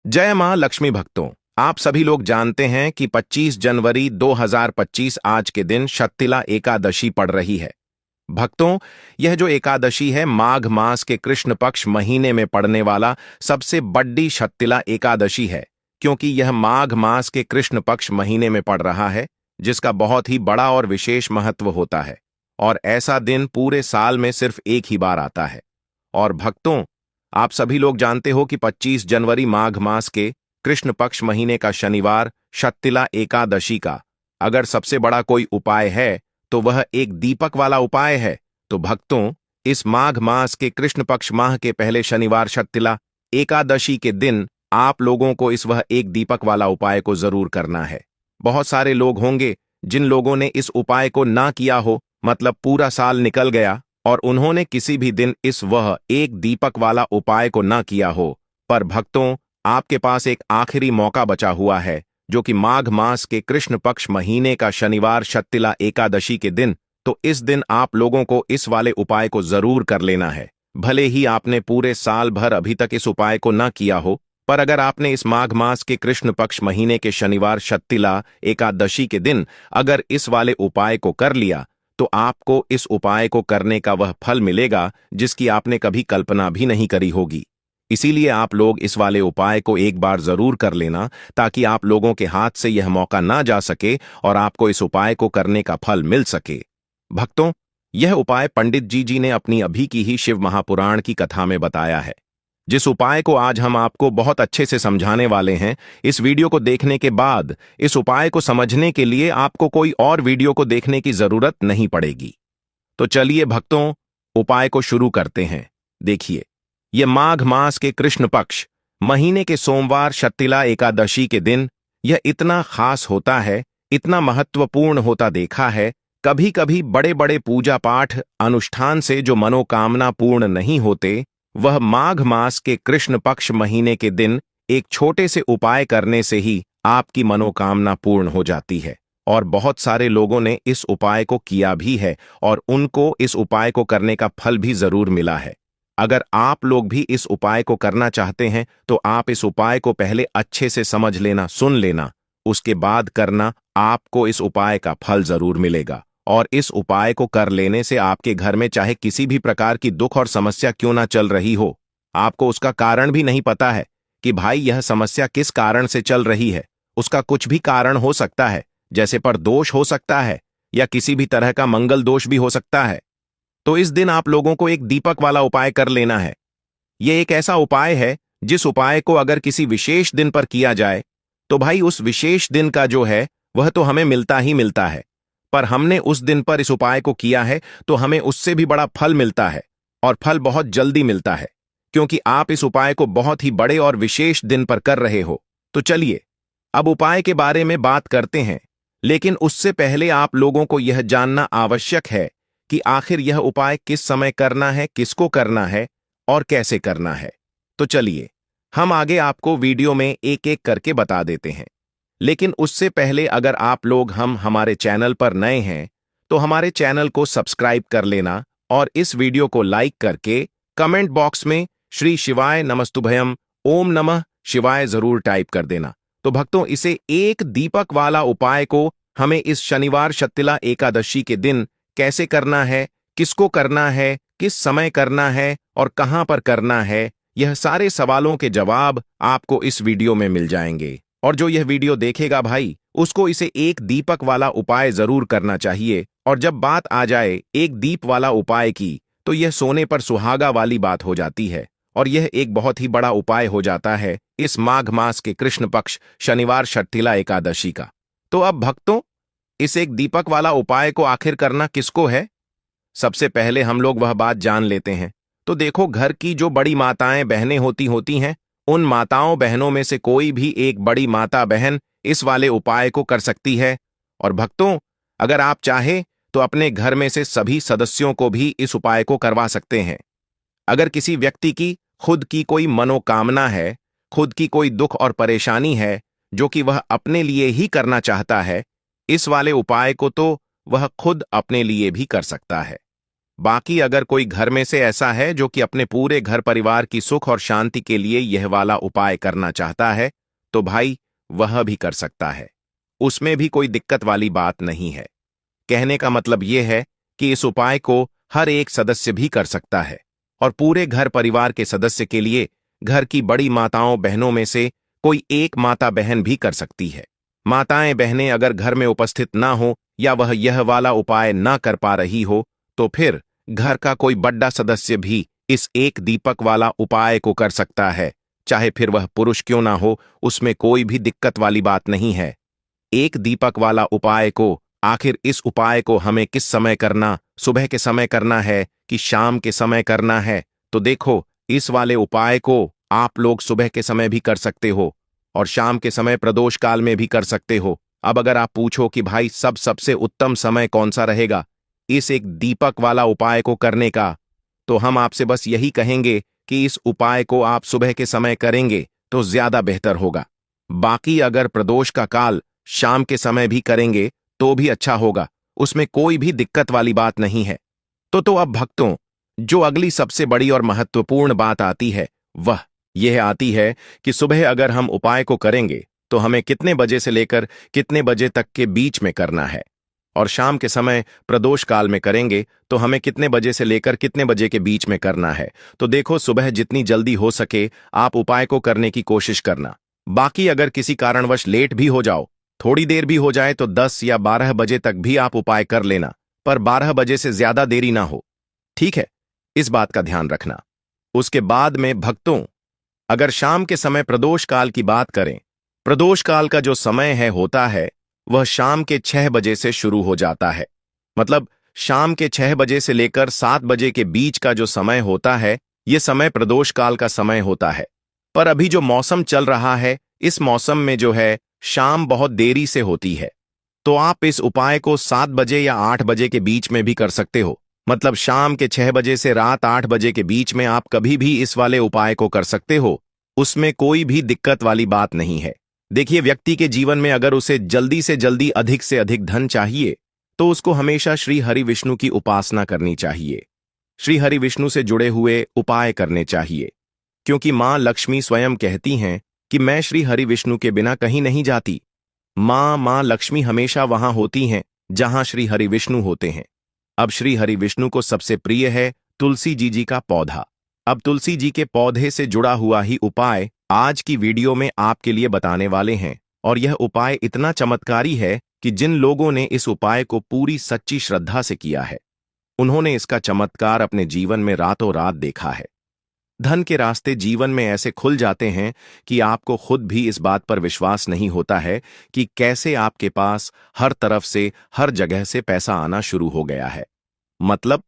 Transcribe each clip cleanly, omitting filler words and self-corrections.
जय मां लक्ष्मी भक्तों। आप सभी लोग जानते हैं कि 25 जनवरी 2025 आज के दिन शक्तिला एकादशी पड़ रही है। भक्तों, यह जो एकादशी है माघ मास के कृष्ण पक्ष महीने में पड़ने वाला सबसे बड़ी शक्तिला एकादशी है, क्योंकि यह माघ मास के कृष्ण पक्ष महीने में पड़ रहा है, जिसका बहुत ही बड़ा और विशेष महत्व होता है। और ऐसा दिन पूरे साल में सिर्फ एक ही बार आता है। और भक्तों, आप सभी लोग जानते हो कि 25 जनवरी माघ मास के कृष्ण पक्ष महीने का शनिवार शक्तिला एकादशी का अगर सबसे बड़ा कोई उपाय है तो वह एक दीपक वाला उपाय है। तो भक्तों, इस माघ मास के कृष्ण पक्ष माह के पहले शनिवार शक्तिला एकादशी के दिन आप लोगों को इस वह एक दीपक वाला उपाय को जरूर करना है। बहुत सारे लोग होंगे जिन लोगों ने इस उपाय को ना किया हो, मतलब पूरा साल निकल गया और उन्होंने किसी भी दिन इस वह एक दीपक वाला उपाय को ना किया हो। पर भक्तों, आपके पास एक आखिरी मौका बचा हुआ है, जो कि माघ मास के कृष्ण पक्ष महीने का शनिवार शक्तिला एकादशी के दिन। तो इस दिन आप लोगों को इस वाले उपाय को जरूर कर लेना है। भले ही आपने पूरे साल भर अभी तक इस उपाय को ना किया हो, पर अगर आपने इस माघ मास के कृष्ण पक्ष महीने के शनिवार शक्तिला एकादशी के दिन अगर इस वाले उपाय को कर लिया, तो आपको इस उपाय को करने का वह फल मिलेगा जिसकी आपने कभी कल्पना भी नहीं करी होगी। इसीलिए आप लोग इस वाले उपाय को एक बार जरूर कर लेना, ताकि आप लोगों के हाथ से यह मौका ना जा सके और आपको इस उपाय को करने का फल मिल सके। भक्तों, यह उपाय पंडित जी ने अपनी अभी की ही शिव महापुराण की कथा में बताया है। जिस उपाय को आज हम आपको बहुत अच्छे से समझाने वाले हैं, इस वीडियो को देखने के बाद इस उपाय को समझने के लिए आपको कोई और वीडियो को देखने की जरूरत नहीं पड़ेगी। तो चलिए भक्तों, उपाय को शुरू करते हैं। देखिए, यह माघ मास के कृष्ण पक्ष महीने के सोमवार शक्तिला एकादशी के दिन यह इतना खास होता है, इतना महत्वपूर्ण होता देखा है। कभी कभी बड़े बड़े पूजा पाठ अनुष्ठान से जो मनोकामना पूर्ण नहीं होते, वह माघ मास के कृष्ण पक्ष महीने के दिन एक छोटे से उपाय करने से ही आपकी मनोकामना पूर्ण हो जाती है। और बहुत सारे लोगों ने इस उपाय को किया भी है और उनको इस उपाय को करने का फल भी जरूर मिला है। अगर आप लोग भी इस उपाय को करना चाहते हैं तो आप इस उपाय को पहले अच्छे से समझ लेना, सुन लेना, उसके बाद करना। आपको इस उपाय का फल जरूर मिलेगा। और इस उपाय को कर लेने से आपके घर में चाहे किसी भी प्रकार की दुख और समस्या क्यों ना चल रही हो, आपको उसका कारण भी नहीं पता है कि भाई यह समस्या किस कारण से चल रही है, उसका कुछ भी कारण हो सकता है, जैसे पर दोष हो सकता है या किसी भी तरह का मंगल दोष भी हो सकता है। तो इस दिन आप लोगों को एक दीपक वाला उपाय कर लेना है। यह एक ऐसा उपाय है जिस उपाय को अगर किसी विशेष दिन पर किया जाए तो भाई उस विशेष दिन का जो है वह तो हमें मिलता ही मिलता है, पर हमने उस दिन पर इस उपाय को किया है तो हमें उससे भी बड़ा फल मिलता है, और फल बहुत जल्दी मिलता है, क्योंकि आप इस उपाय को बहुत ही बड़े और विशेष दिन पर कर रहे हो। तो चलिए अब उपाय के बारे में बात करते हैं, लेकिन उससे पहले आप लोगों को यह जानना आवश्यक है कि आखिर यह उपाय किस समय करना है, किसको करना है और कैसे करना है। तो चलिए हम आगे आपको वीडियो में एक एक करके बता देते हैं। लेकिन उससे पहले अगर आप लोग हमारे चैनल पर नए हैं तो हमारे चैनल को सब्सक्राइब कर लेना और इस वीडियो को लाइक करके कमेंट बॉक्स में श्री शिवाय नमस्तुभयम ओम नमः शिवाय जरूर टाइप कर देना। तो भक्तों, इसे एक दीपक वाला उपाय को हमें इस शनिवार शक्तिला एकादशी के दिन कैसे करना है, किसको करना है, किस समय करना है और कहां पर करना है, यह सारे सवालों के जवाब आपको इस वीडियो में मिल जाएंगे। और जो यह वीडियो देखेगा भाई, उसको इसे एक दीपक वाला उपाय जरूर करना चाहिए। और जब बात आ जाए एक दीप वाला उपाय की, तो यह सोने पर सुहागा वाली बात हो जाती है और यह एक बहुत ही बड़ा उपाय हो जाता है इस माघ मास के कृष्ण पक्ष शनिवार शक्तिला एकादशी का। तो अब भक्तों, इस एक दीपक वाला उपाय को आखिर करना किसको है, सबसे पहले हम लोग वह बात जान लेते हैं। तो देखो, घर की जो बड़ी माताएं बहनें होती हैं, उन माताओं बहनों में से कोई भी एक बड़ी माता बहन इस वाले उपाय को कर सकती है। और भक्तों, अगर आप चाहे तो अपने घर में से सभी सदस्यों को भी इस उपाय को करवा सकते हैं। अगर किसी व्यक्ति की खुद की कोई मनोकामना है, खुद की कोई दुख और परेशानी है जो कि वह अपने लिए ही करना चाहता है, इस वाले उपाय को तो वह खुद अपने लिए भी कर सकता है। बाकी अगर कोई घर में से ऐसा है जो कि अपने पूरे घर परिवार की सुख और शांति के लिए यह वाला उपाय करना चाहता है, तो भाई वह भी कर सकता है। उसमें भी कोई दिक्कत वाली बात नहीं है। कहने का मतलब यह है कि इस उपाय को हर एक सदस्य भी कर सकता है और पूरे घर परिवार के सदस्य के लिए घर की बड़ी माताओं बहनों में से कोई एक माता बहन भी कर सकती है। माताएं बहनें अगर घर में उपस्थित ना हो या वह यह वाला उपाय ना कर पा रही हो, तो फिर घर का कोई बड़ा सदस्य भी इस एक दीपक वाला उपाय को कर सकता है। चाहे फिर वह पुरुष क्यों ना हो, उसमें कोई भी दिक्कत वाली बात नहीं है। एक दीपक वाला उपाय को, आखिर इस उपाय को हमें किस समय करना, सुबह के समय करना है कि शाम के समय करना है? तो देखो, इस वाले उपाय को आप लोग सुबह के समय भी कर सकते हो और शाम के समय प्रदोष काल में भी कर सकते हो। अब अगर आप पूछो कि भाई सबसे उत्तम समय कौन सा रहेगा इस एक दीपक वाला उपाय को करने का, तो हम आपसे बस यही कहेंगे कि इस उपाय को आप सुबह के समय करेंगे तो ज्यादा बेहतर होगा। बाकी अगर प्रदोष का काल शाम के समय भी करेंगे तो भी अच्छा होगा, उसमें कोई भी दिक्कत वाली बात नहीं है। तो अब भक्तों, जो अगली सबसे बड़ी और महत्वपूर्ण बात आती है वह यह आती है कि सुबह अगर हम उपाय को करेंगे तो हमें कितने बजे से लेकर कितने बजे तक के बीच में करना है, और शाम के समय प्रदोष काल में करेंगे तो हमें कितने बजे से लेकर कितने बजे के बीच में करना है। तो देखो, सुबह जितनी जल्दी हो सके आप उपाय को करने की कोशिश करना। बाकी अगर किसी कारणवश लेट भी हो जाओ, थोड़ी देर भी हो जाए, तो 10 या 12 बजे तक भी आप उपाय कर लेना, पर 12 बजे से ज्यादा देरी ना हो। ठीक है, इस बात का ध्यान रखना। उसके बाद में भक्तों, अगर शाम के समय प्रदोष काल की बात करें, प्रदोष काल का जो समय होता है वह शाम के 6 बजे से शुरू हो जाता है। मतलब शाम के 6 बजे से लेकर 7 बजे के बीच का जो समय होता है, यह समय प्रदोष काल का समय होता है। पर अभी जो मौसम चल रहा है, इस मौसम में जो है शाम बहुत देरी से होती है, तो आप इस उपाय को 7 बजे या 8 बजे के बीच में भी कर सकते हो। मतलब शाम के 6 बजे से रात 8 बजे के बीच में आप कभी भी इस वाले उपाय को कर सकते हो, उसमें कोई भी दिक्कत वाली बात नहीं है। देखिए, व्यक्ति के जीवन में अगर उसे जल्दी से जल्दी अधिक से अधिक धन चाहिए, तो उसको हमेशा श्री हरि विष्णु की उपासना करनी चाहिए। श्री हरि विष्णु से जुड़े हुए उपाय करने चाहिए, क्योंकि मां लक्ष्मी स्वयं कहती हैं कि मैं श्री हरि विष्णु के बिना कहीं नहीं जाती। मां लक्ष्मी हमेशा वहां होती हैं जहां श्री हरि विष्णु होते हैं। अब श्री हरि विष्णु को सबसे प्रिय है तुलसी जी का पौधा। अब तुलसी जी के पौधे से जुड़ा हुआ ही उपाय आज की वीडियो में आपके लिए बताने वाले हैं, और यह उपाय इतना चमत्कारी है कि जिन लोगों ने इस उपाय को पूरी सच्ची श्रद्धा से किया है, उन्होंने इसका चमत्कार अपने जीवन में रातों रात देखा है। धन के रास्ते जीवन में ऐसे खुल जाते हैं कि आपको खुद भी इस बात पर विश्वास नहीं होता है कि कैसे आपके पास हर तरफ से, हर जगह से पैसा आना शुरू हो गया है। मतलब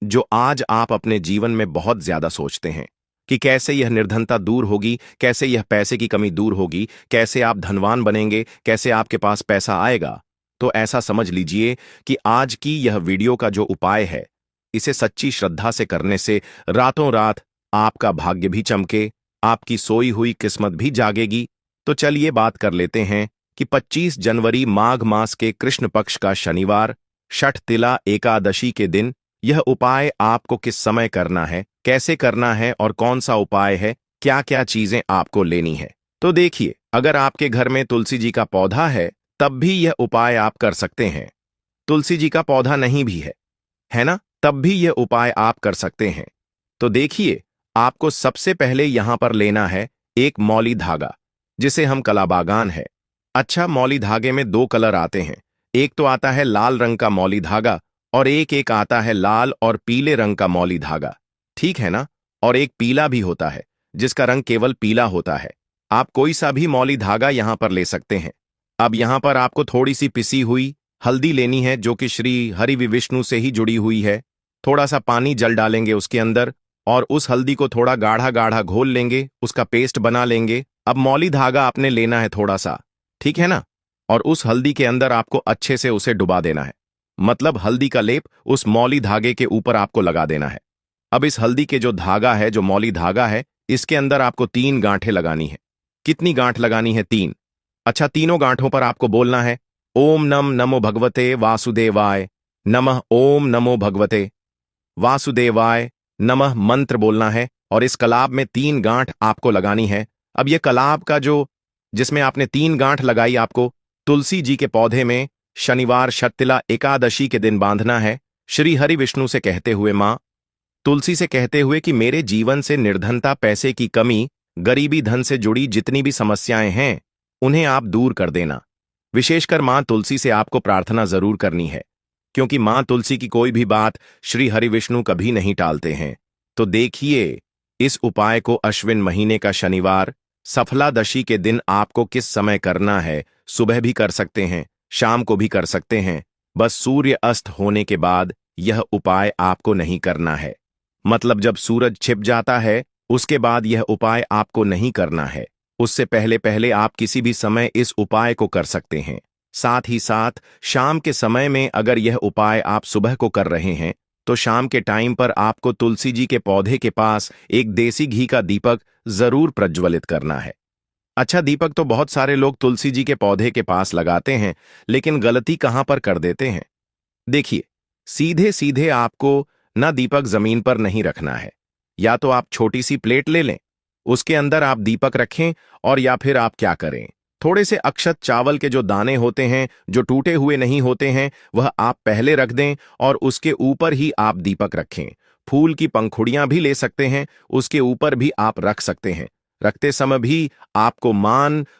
जो आज आप अपने जीवन में बहुत ज्यादा सोचते हैं कि कैसे यह निर्धनता दूर होगी, कैसे यह पैसे की कमी दूर होगी, कैसे आप धनवान बनेंगे, कैसे आपके पास पैसा आएगा, तो ऐसा समझ लीजिए कि आज की यह वीडियो का जो उपाय है, इसे सच्ची श्रद्धा से करने से रातों रात आपका भाग्य भी चमके, आपकी सोई हुई किस्मत भी जागेगी। तो चलिए बात कर लेते हैं कि 25 जनवरी माघ मास के कृष्ण पक्ष का शनिवार, षठतिला एकादशी के दिन यह उपाय आपको किस समय करना है, कैसे करना है और कौन सा उपाय है, क्या क्या चीजें आपको लेनी है। तो देखिए, अगर आपके घर में तुलसी जी का पौधा है तब भी यह उपाय आप कर सकते हैं। तुलसी जी का पौधा नहीं भी है ना, तब भी यह उपाय आप कर सकते हैं। तो देखिए, आपको सबसे पहले यहां पर लेना है एक मौली धागा, जिसे हम कलाबागान है। अच्छा, मौली धागे में 2 कलर आते हैं। एक तो आता है लाल रंग का मौली धागा और एक आता है लाल और पीले रंग का मौली धागा, ठीक है ना। और एक पीला भी होता है जिसका रंग केवल पीला होता है। आप कोई सा भी मौली धागा यहां पर ले सकते हैं। अब यहां पर आपको थोड़ी सी पिसी हुई हल्दी लेनी है, जो कि श्री हरि विष्णु से ही जुड़ी हुई है। थोड़ा सा पानी जल डालेंगे उसके अंदर और उस हल्दी को थोड़ा गाढ़ा गाढ़ा घोल लेंगे, उसका पेस्ट बना लेंगे। अब मौली धागा आपने लेना है थोड़ा सा, ठीक है ना, और उस हल्दी के अंदर आपको अच्छे से उसे डुबा देना है। मतलब हल्दी का लेप उस मौली धागे के ऊपर आपको लगा देना है। अब इस हल्दी के जो धागा है, जो मौली धागा है, इसके अंदर आपको 3 गांठें लगानी है। कितनी गांठ लगानी है? 3। अच्छा, तीनों गांठों पर आपको बोलना है ओम नमो भगवते वासुदेवाय नमः, ओम नमो भगवते वासुदेवाय नमः मंत्र बोलना है और इस कलाब में 3 गांठ आपको लगानी है। अब ये कलाब का जिसमें आपने 3 गांठ लगाई आपको तुलसी जी के पौधे में शनिवार शक्तिला एकादशी के दिन बांधना है। श्री हरि विष्णु से कहते हुए, मां तुलसी से कहते हुए कि मेरे जीवन से निर्धनता, पैसे की कमी, गरीबी, धन से जुड़ी जितनी भी समस्याएं हैं उन्हें आप दूर कर देना। विशेषकर मां तुलसी से आपको प्रार्थना जरूर करनी है, क्योंकि मां तुलसी की कोई भी बात श्री हरि विष्णु कभी नहीं टालते हैं। तो देखिए इस उपाय को अश्विन महीने का शनिवार सफलादशी के दिन आपको किस समय करना है। सुबह भी कर सकते हैं, शाम को भी कर सकते हैं, बस सूर्य अस्त होने के बाद यह उपाय आपको नहीं करना है। मतलब जब सूरज छिप जाता है उसके बाद यह उपाय आपको नहीं करना है। उससे पहले पहले आप किसी भी समय इस उपाय को कर सकते हैं। साथ ही साथ शाम के समय में अगर यह उपाय आप सुबह को कर रहे हैं तो शाम के टाइम पर आपको तुलसी जी के पौधे के पास एक देसी घी का दीपक जरूर प्रज्वलित करना है। अच्छा, दीपक तो बहुत सारे लोग तुलसी जी के पौधे के पास लगाते हैं, लेकिन गलती कहां पर कर देते हैं। देखिए, सीधे सीधे आपको ना दीपक जमीन पर नहीं रखना है। या तो आप छोटी सी प्लेट ले लें, उसके अंदर आप दीपक रखें, और या फिर आप क्या करें, थोड़े से अक्षत चावल के जो दाने होते हैं जो टूटे हुए नहीं होते हैं वह आप पहले रख दें और उसके ऊपर ही आप दीपक रखें। फूल की पंखुड़ियां भी ले सकते हैं, उसके ऊपर भी आप रख सकते हैं। रखते समय भी आपको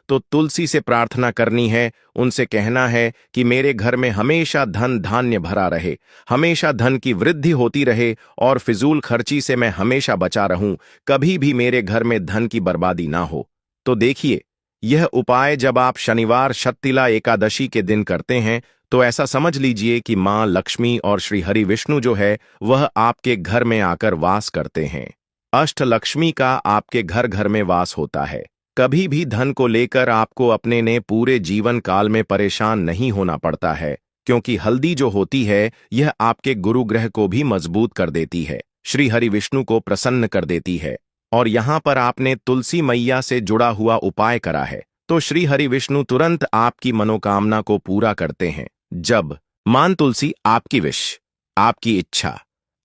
तो तुलसी से प्रार्थना करनी है, उनसे कहना है कि मेरे घर में हमेशा धन धान्य भरा रहे, हमेशा धन की वृद्धि होती रहे और फिजूल खर्ची से मैं हमेशा बचा रहूं, कभी भी मेरे घर में धन की बर्बादी ना हो। तो देखिए, यह उपाय जब आप शनिवार शक्तिला एकादशी के दिन करते हैं तो ऐसा समझ लीजिए कि मां लक्ष्मी और श्री हरि विष्णु जो है वह आपके घर में आकर वास करते हैं। अष्टलक्ष्मी का आपके घर घर में वास होता है। कभी भी धन को लेकर आपको अपने ने पूरे जीवन काल में परेशान नहीं होना पड़ता है, क्योंकि हल्दी जो होती है यह आपके गुरु ग्रह को भी मजबूत कर देती है, श्री हरि विष्णु को प्रसन्न कर देती है। और यहां पर आपने तुलसी मैया से जुड़ा हुआ उपाय करा है तो श्री हरि विष्णु तुरंत आपकी मनोकामना को पूरा करते हैं। जब मान तुलसी आपकी विश, आपकी इच्छा,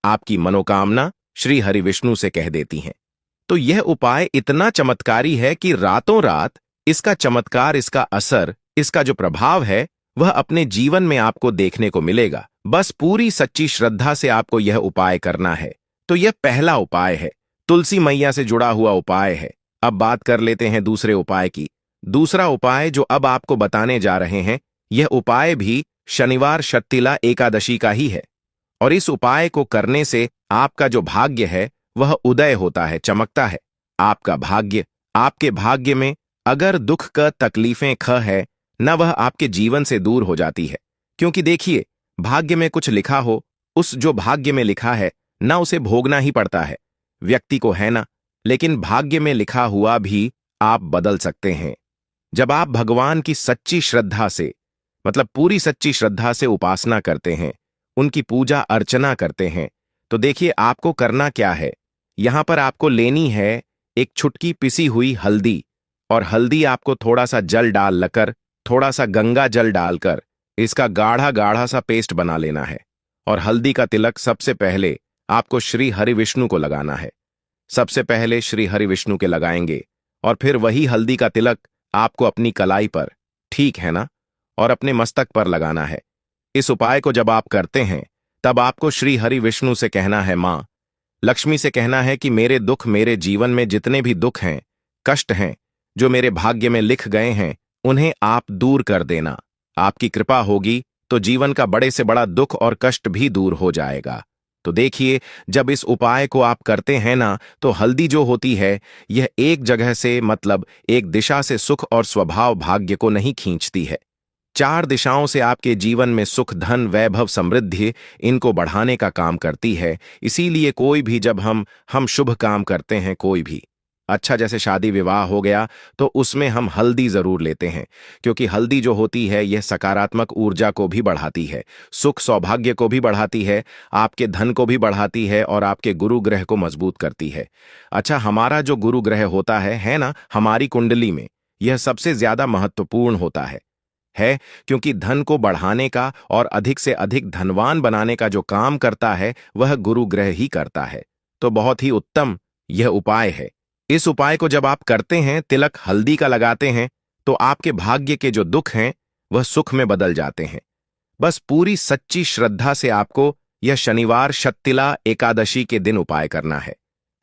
आपकी मनोकामना श्री हरि विष्णु से कह देती हैं, तो यह उपाय इतना चमत्कारी है कि रातों रात इसका चमत्कार, इसका असर, इसका जो प्रभाव है वह अपने जीवन में आपको देखने को मिलेगा। बस पूरी सच्ची श्रद्धा से आपको यह उपाय करना है। तो यह पहला उपाय है, तुलसी मैया से जुड़ा हुआ उपाय है। अब बात कर लेते हैं दूसरे उपाय की। दूसरा उपाय जो अब आपको बताने जा रहे हैं, यह उपाय भी शनिवार शक्तिला एकादशी का ही है। और इस उपाय को करने से आपका जो भाग्य है वह उदय होता है, चमकता है। आपका भाग्य, आपके भाग्य में अगर दुख का तकलीफें ख है न, वह आपके जीवन से दूर हो जाती है। क्योंकि देखिए, भाग्य में कुछ लिखा हो, उस जो भाग्य में लिखा है ना उसे भोगना ही पड़ता है व्यक्ति को, है ना। लेकिन भाग्य में लिखा हुआ भी आप बदल सकते हैं। जब आप भगवान की सच्ची श्रद्धा से, मतलब पूरी सच्ची श्रद्धा से उपासना करते हैं, उनकी पूजा अर्चना करते हैं, तो देखिए आपको करना क्या है। यहां पर आपको लेनी है एक छुटकी पिसी हुई हल्दी, और हल्दी आपको थोड़ा सा जल डालकर, थोड़ा सा गंगा जल डालकर इसका गाढ़ा गाढ़ा सा पेस्ट बना लेना है। और हल्दी का तिलक सबसे पहले आपको श्री हरि विष्णु को लगाना है। सबसे पहले श्री हरि विष्णु के लगाएंगे और फिर वही हल्दी का तिलक आपको अपनी कलाई पर, ठीक है ना, और अपने मस्तक पर लगाना है। इस उपाय को जब आप करते हैं तब आपको श्री हरि विष्णु से कहना है, मां लक्ष्मी से कहना है कि मेरे दुख, मेरे जीवन में जितने भी दुख हैं, कष्ट हैं, जो मेरे भाग्य में लिख गए हैं, उन्हें आप दूर कर देना। आपकी कृपा होगी तो जीवन का बड़े से बड़ा दुख और कष्ट भी दूर हो जाएगा। तो देखिए, जब इस उपाय को आप करते हैं ना, तो हल्दी जो होती है यह एक जगह से, मतलब एक दिशा से सुख और स्वभाव भाग्य को नहीं खींचती है। 4 दिशाओं से आपके जीवन में सुख, धन, वैभव, समृद्धि, इनको बढ़ाने का काम करती है। इसीलिए कोई भी जब हम शुभ काम करते हैं, कोई भी अच्छा, जैसे शादी विवाह हो गया, तो उसमें हम हल्दी जरूर लेते हैं, क्योंकि हल्दी जो होती है यह सकारात्मक ऊर्जा को भी बढ़ाती है, सुख सौभाग्य को भी बढ़ाती है, आपके धन को भी बढ़ाती है और आपके गुरु ग्रह को मजबूत करती है। अच्छा, हमारा जो गुरु ग्रह होता है ना, हमारी कुंडली में यह सबसे ज्यादा महत्वपूर्ण होता है। है, क्योंकि धन को बढ़ाने का और अधिक से अधिक धनवान बनाने का जो काम करता है वह गुरु ग्रह ही करता है। तो बहुत ही उत्तम यह उपाय है। इस उपाय को जब आप करते हैं, तिलक हल्दी का लगाते हैं, तो आपके भाग्य के जो दुख हैं वह सुख में बदल जाते हैं। बस पूरी सच्ची श्रद्धा से आपको यह शनिवार शत्तिला एकादशी के दिन उपाय करना है।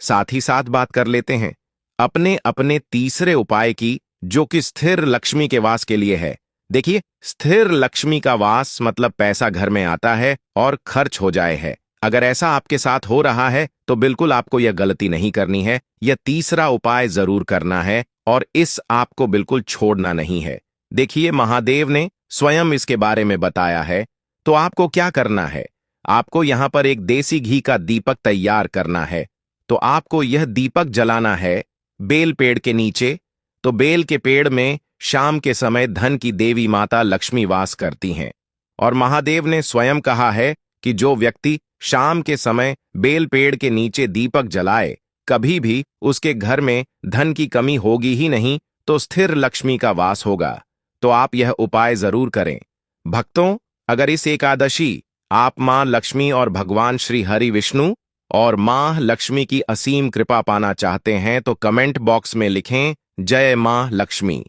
साथ ही साथ बात कर लेते हैं अपने अपने तीसरे उपाय की, जो कि स्थिर लक्ष्मी के वास के लिए है। देखिए, स्थिर लक्ष्मी का वास मतलब पैसा घर में आता है और खर्च हो जाए है। अगर ऐसा आपके साथ हो रहा है तो बिल्कुल आपको यह गलती नहीं करनी है। यह तीसरा उपाय जरूर करना है और इस आपको बिल्कुल छोड़ना नहीं है। देखिए, महादेव ने स्वयं इसके बारे में बताया है। तो आपको क्या करना है? आपको यहां पर एक देसी घी का दीपक तैयार करना है। तो आपको यह दीपक जलाना है बेल पेड़ के नीचे। तो बेल के पेड़ में शाम के समय धन की देवी माता लक्ष्मी वास करती हैं और महादेव ने स्वयं कहा है कि जो व्यक्ति शाम के समय बेल पेड़ के नीचे दीपक जलाए, कभी भी उसके घर में धन की कमी होगी ही नहीं, तो स्थिर लक्ष्मी का वास होगा। तो आप यह उपाय जरूर करें। भक्तों, अगर इस एकादशी आप मां लक्ष्मी और भगवान श्री हरि विष्णु और मां लक्ष्मी की असीम कृपा पाना चाहते हैं तो कमेंट बॉक्स में लिखें जय मां लक्ष्मी,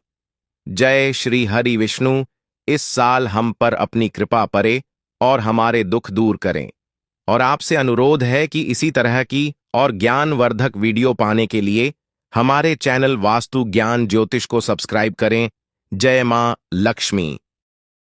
जय श्री हरि विष्णु। इस साल हम पर अपनी कृपा परे और हमारे दुख दूर करें। और आपसे अनुरोध है कि इसी तरह की और ज्ञानवर्धक वीडियो पाने के लिए हमारे चैनल वास्तु ज्ञान ज्योतिष को सब्सक्राइब करें। जय मां लक्ष्मी।